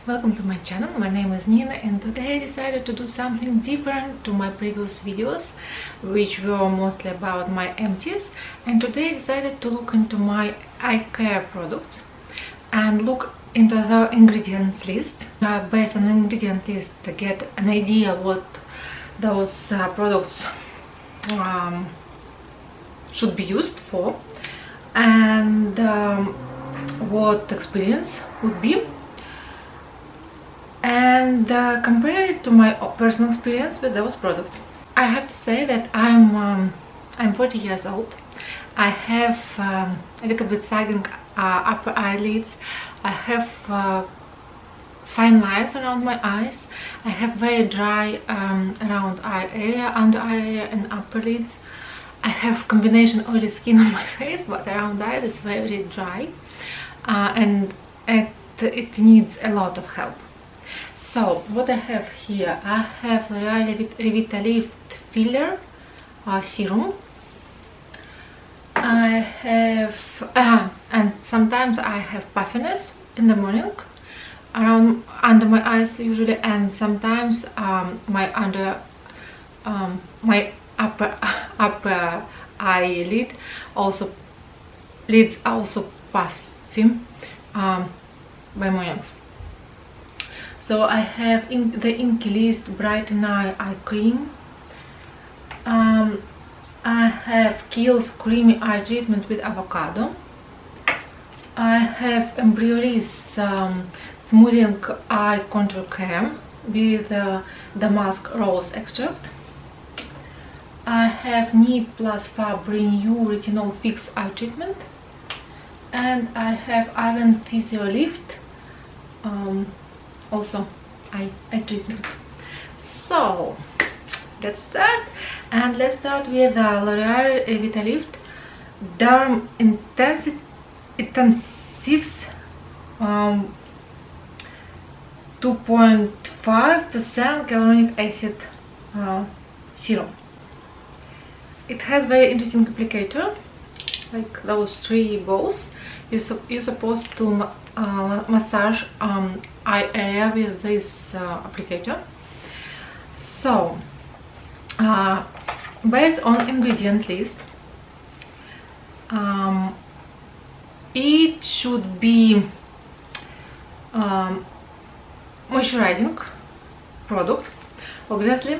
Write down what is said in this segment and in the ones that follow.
Welcome to my channel. My name is Nina and today I decided to do something different to my previous videos, which were mostly about my empties, and today I decided to look into my eye care products and look into the ingredients list. Based on the ingredient list to get an idea what those products should be used for and what experience would be, and compare it to my personal experience with those products. I have to say that I'm 40 years old. I have a little bit sagging upper eyelids. I have fine lines around my eyes. I have very dry around eye area, under eye area and upper lids. I have combination oily skin on my face, but around eye it's very dry, and it needs a lot of help. So what I have here, I have Revitalift filler serum. I have and sometimes I have puffiness in the morning around under my eyes usually, and sometimes my upper eyelid also lids also puffing by mornings. So I have the Inky List Brighten Eye Cream. I have Kiehl's Creamy Eye Treatment with Avocado. I have Embryolisse Smoothing Eye Contour Cream with Damask Rose Extract. I have Need Plus Fab Renew Retinol Fix Eye Treatment. And I have Iron Physio Lift also eye treatment. So let's start, and let's start with the L'Oreal Revitalift Derm Intensives 2.5% hyaluronic acid serum. It has very interesting applicator, like those three balls. You're supposed to massage eye area with this applicator. So based on ingredient list, it should be moisturizing product. Obviously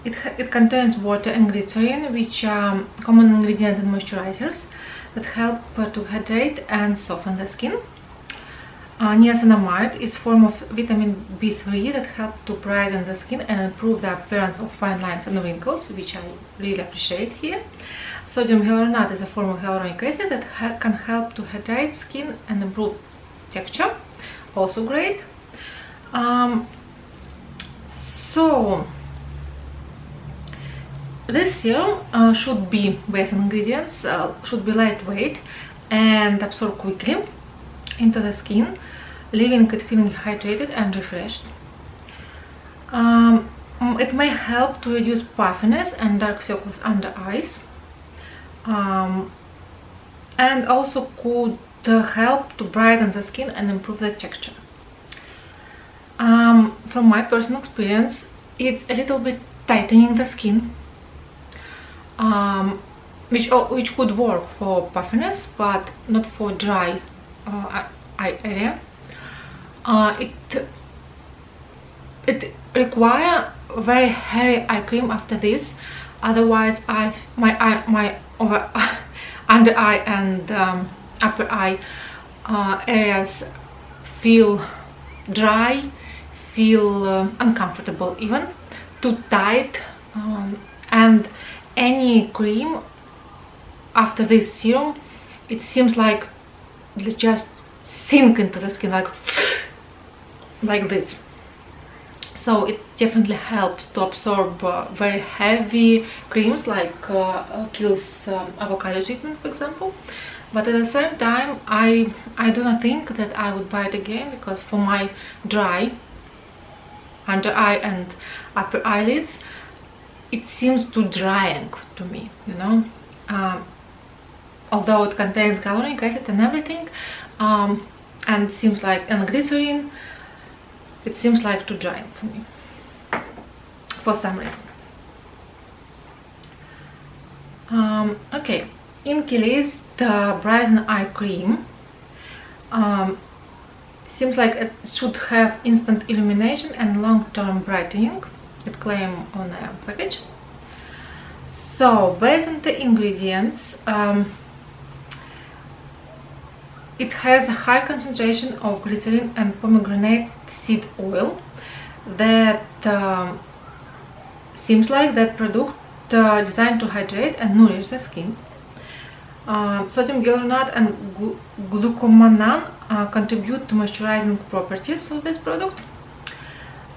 it contains water and glycerin, which are common ingredients in moisturizers that help to hydrate and soften the skin. Niacinamide is a form of vitamin B3 that helps to brighten the skin and improve the appearance of fine lines and wrinkles, which I really appreciate here. Sodium hyaluronate is a form of hyaluronic acid that can help to hydrate skin and improve texture, also great. So this serum should be, based on ingredients, should be lightweight and absorb quickly into the skin, leaving it feeling hydrated and refreshed. It may help to reduce puffiness and dark circles under eyes, and also could help to brighten the skin and improve the texture. From my personal experience, it's a little bit tightening the skin, which could work for puffiness but not for dry eye area. It requires very heavy eye cream after this, otherwise my under eye and upper eye areas feel dry, feel uncomfortable, even too tight, and any cream after this serum, it seems like it just sink into the skin like this. So it definitely helps to absorb very heavy creams like Kiehl's avocado treatment, for example. But at the same time, I do not think that I would buy it again, because for my dry under eye and upper eyelids, it seems too drying to me, you know. Although it contains hyaluronic acid and everything, and seems like, and glycerin, it seems like too dry for me for some reason. Okay, in Killis, the Brighten Eye Cream seems like it should have instant illumination and long-term brightening. It claims on the package. So based on the ingredients, it has a high concentration of glycerin and pomegranate seed oil. That seems like that product designed to hydrate and nourish the skin. Sodium gluconate and glucomannan contribute to moisturizing properties of this product.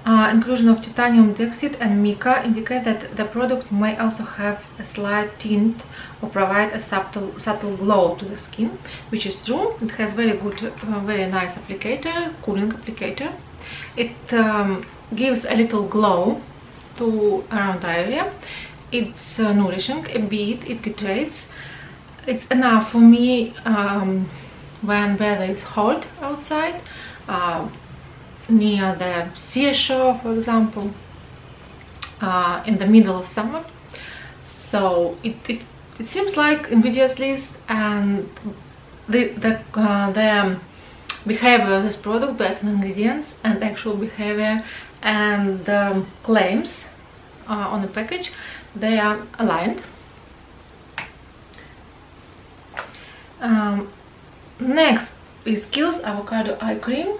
Inclusion of titanium dioxide and mica indicate that the product may also have a slight tint or provide a subtle glow to the skin, which is true. It has very good, very nice applicator, cooling applicator. It gives a little glow to around the area. It's nourishing a bit, it hydrates. It's enough for me when weather is hot outside, near the seashore, for example, in the middle of summer. So it seems like ingredients list and the behavior of this product based on ingredients and actual behavior and claims on the package, they are aligned. Next is Kiehl's Avocado Eye Cream.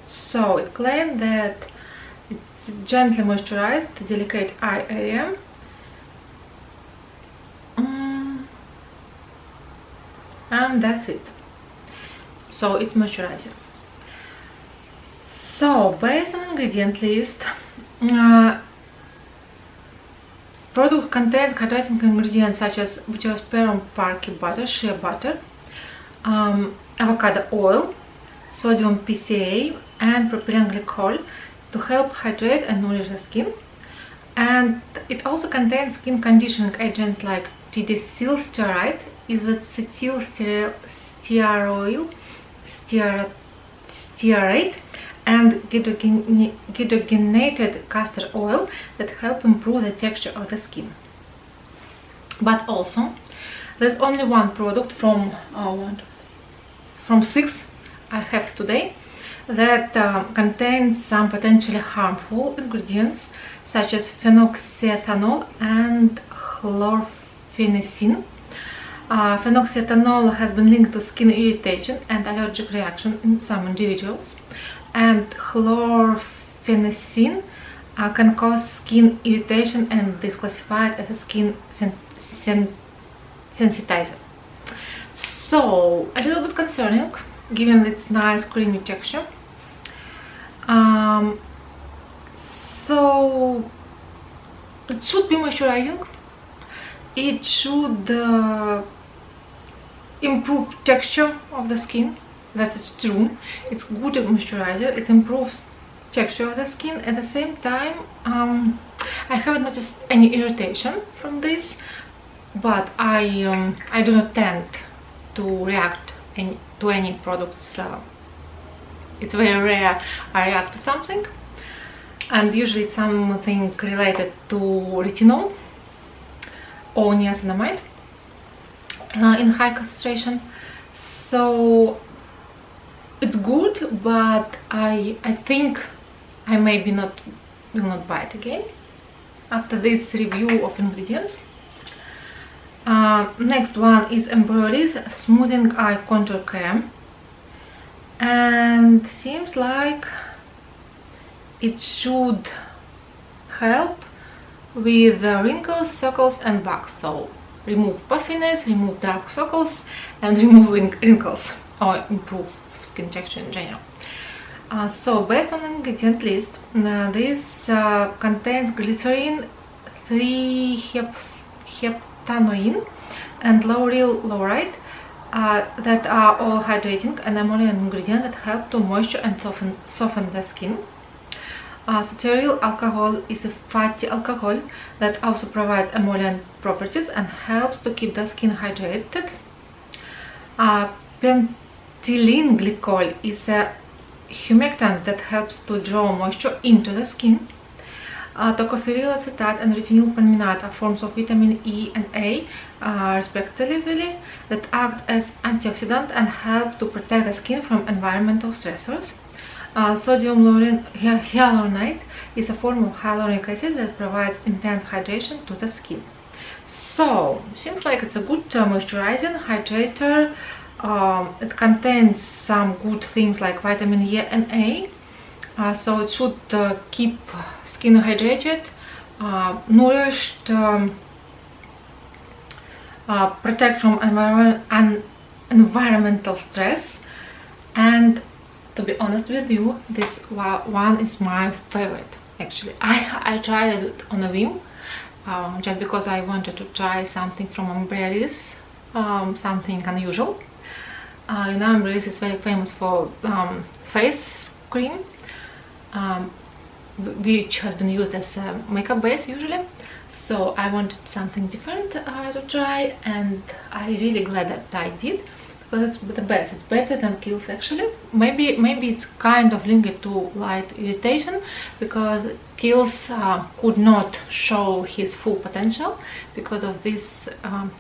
So it claimed that it's gently moisturized the delicate eye area. And that's it. So it's moisturizer. So based on ingredient list, product contains hydrating ingredients such as butyroperon parky butter, shea butter, avocado oil, sodium PCA and propylene glycol to help hydrate and nourish the skin. And it also contains skin conditioning agents like Tdecil stearate, isocetyl stearate and hydrogenated castor oil that help improve the texture of the skin. But also there's only one product from 6 I have today that contains some potentially harmful ingredients such as phenoxyethanol and chlorphenicin. Phenoxyethanol has been linked to skin irritation and allergic reaction in some individuals, and chlorphenicin can cause skin irritation and is classified as a skin sensitizer. So a little bit concerning given its nice creamy texture. So it should be moisturizing. It should improve texture of the skin. That's true. It's good moisturizer. It improves texture of the skin. At the same time, I haven't noticed any irritation from this, but I do not tend to react to any products. It's very rare I react to something, and usually it's something related to retinol or niacinamide in high concentration. So it's good, but I think I maybe will not buy it again after this review of ingredients. Next one is Embroidery's Smoothing Eye Contour Cream, and seems like it should help with wrinkles, circles and bugs. So remove puffiness, remove dark circles and remove wrinkles, or improve skin texture in general. So based on the ingredient list, this contains glycerin, 3-heptanoin and lauryl lauride that are all hydrating and emollient ingredients that help to moisture and soften the skin. Cetyl alcohol is a fatty alcohol that also provides emollient properties and helps to keep the skin hydrated. pentylene glycol is a humectant that helps to draw moisture into the skin. Tocopherol acetate and retinol palmitate are forms of vitamin E and A, respectively, that act as antioxidant and help to protect the skin from environmental stressors. Sodium hyaluronate is a form of hyaluronic acid that provides intense hydration to the skin. So, seems like it's a good moisturizing hydrator. It contains some good things like vitamin E and A. So it should keep skin hydrated, nourished, protect from environmental stress, and to be honest with you, this one is my favorite. Actually, I tried it on a whim, just because I wanted to try something from Umbrellis, something unusual. You know, Umbrellis is very famous for face cream, which has been used as a makeup base usually. So I wanted something different to try, and I'm really glad that I did, because it's the best. It's better than Kiehl's actually. Maybe it's kind of linked to light irritation, because Kiehl's could not show his full potential because of this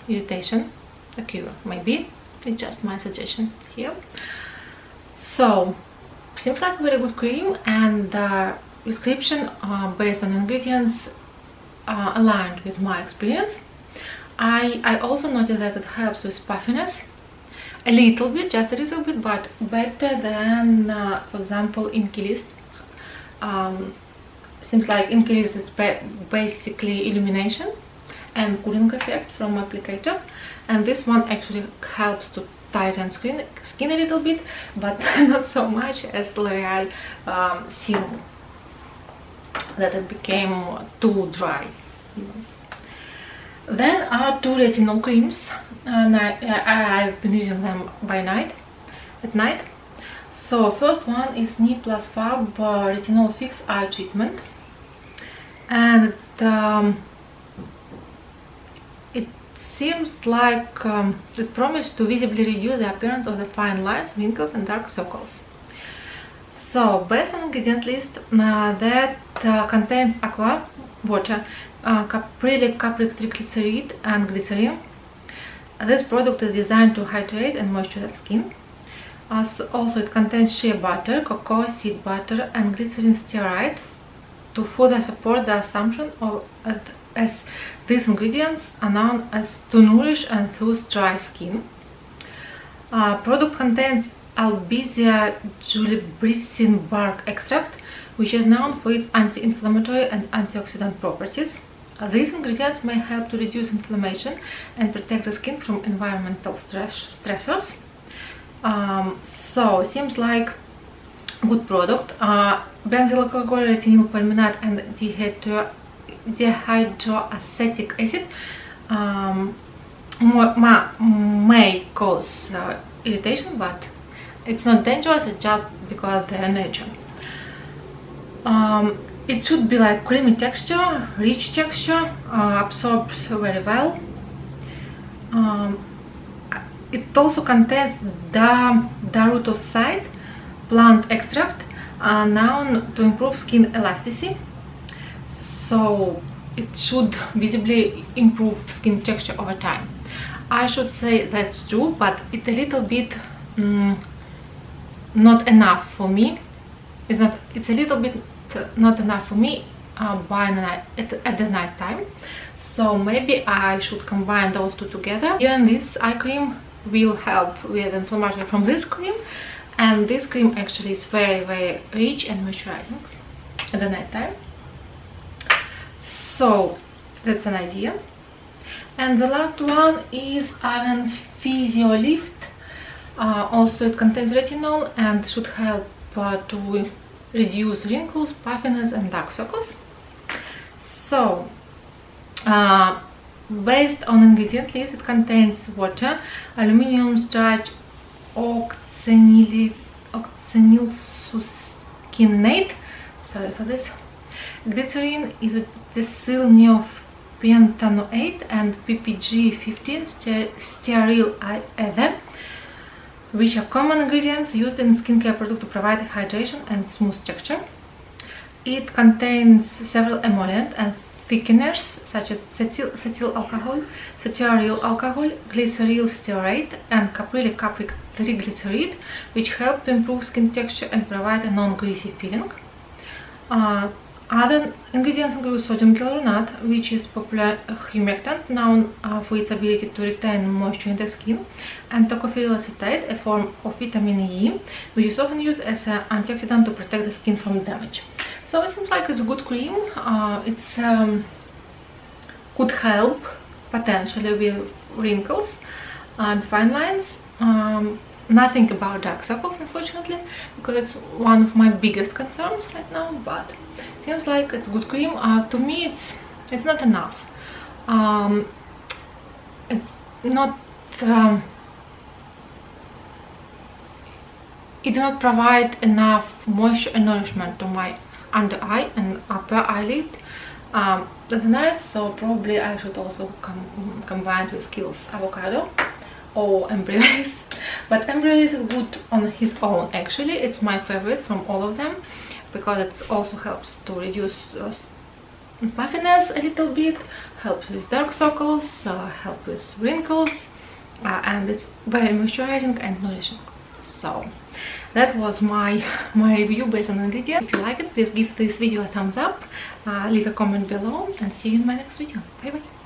irritation occur. Maybe it's just my suggestion here. So seems like a very good cream, and description based on ingredients aligned with my experience. I also noticed that it helps with puffiness a little bit, just a little bit, but better than for example Inkey. Seems like Inkey is basically illumination and cooling effect from applicator, and this one actually helps to tighten skin a little bit, but not so much as L'Oreal serum, that it became too dry. Then are two retinol creams, and I've been using them at night. So first one is Ni Plus Fab Retinol Fix Eye Treatment, and it seems like it promised to visibly reduce the appearance of the fine lines, wrinkles and dark circles. So based on ingredient list, that contains aqua, water, caprylic triglyceride and glycerin. This product is designed to hydrate and moisturize skin. Also it contains shea butter, cocoa seed butter and glycerin stearide to further support the assumption of as these ingredients are known as to nourish and soothe dry skin. Product contains Albizia julibrissin bark extract, which is known for its anti-inflammatory and antioxidant properties. These ingredients may help to reduce inflammation and protect the skin from environmental stressors. So seems like good product. Benzyl alcohol, retinol palmitate and dihydroacetic acid may cause irritation, but it's not dangerous. It's just because of their nature. It should be like creamy texture, rich texture, absorbs very well. It also contains darutoside plant extract, known to improve skin elasticity. So it should visibly improve skin texture over time. I should say that's true, but it's a little bit not enough for me. It's a little bit not enough for me at the night time. So maybe I should combine those two together. Even this eye cream will help with inflammation from this cream, and this cream actually is very rich and moisturizing at the night time. So that's an idea. And the last one is Aven Physio Lift. Also it contains retinol and should help to reduce wrinkles, puffiness and dark circles. So based on ingredient list, it contains water, aluminum starch, oxynylsuccinate, sorry for this, glycerin, isodecyl neopentanoate and ppg 15 stearyl ether. which are common ingredients used in skincare product to provide hydration and smooth texture. It contains several emollients and thickeners such as cetyl alcohol, cetyaryl alcohol, glyceryl stearate, and caprylic triglyceride, which help to improve skin texture and provide a non-greasy feeling. Other ingredients include sodium gluconate, which is popular humectant known for its ability to retain moisture in the skin, and tocopherol acetate, a form of vitamin E, which is often used as an antioxidant to protect the skin from damage. So it seems like it's a good cream. It's could help potentially with wrinkles and fine lines. Nothing about dark circles, unfortunately, because it's one of my biggest concerns right now, but seems like it's good cream. To me it's not enough. It's not it does not provide enough moisture and nourishment to my under eye and upper eyelid at night, so probably I should also combine with Kiehl's avocado or Embryolisse. But Embryolisse is good on his own. Actually, it's my favorite from all of them because it also helps to reduce puffiness a little bit, helps with dark circles, helps with wrinkles, and it's very moisturizing and nourishing. So that was my review based on ingredients. If you like it, please give this video a thumbs up, leave a comment below, and see you in my next video. Bye bye.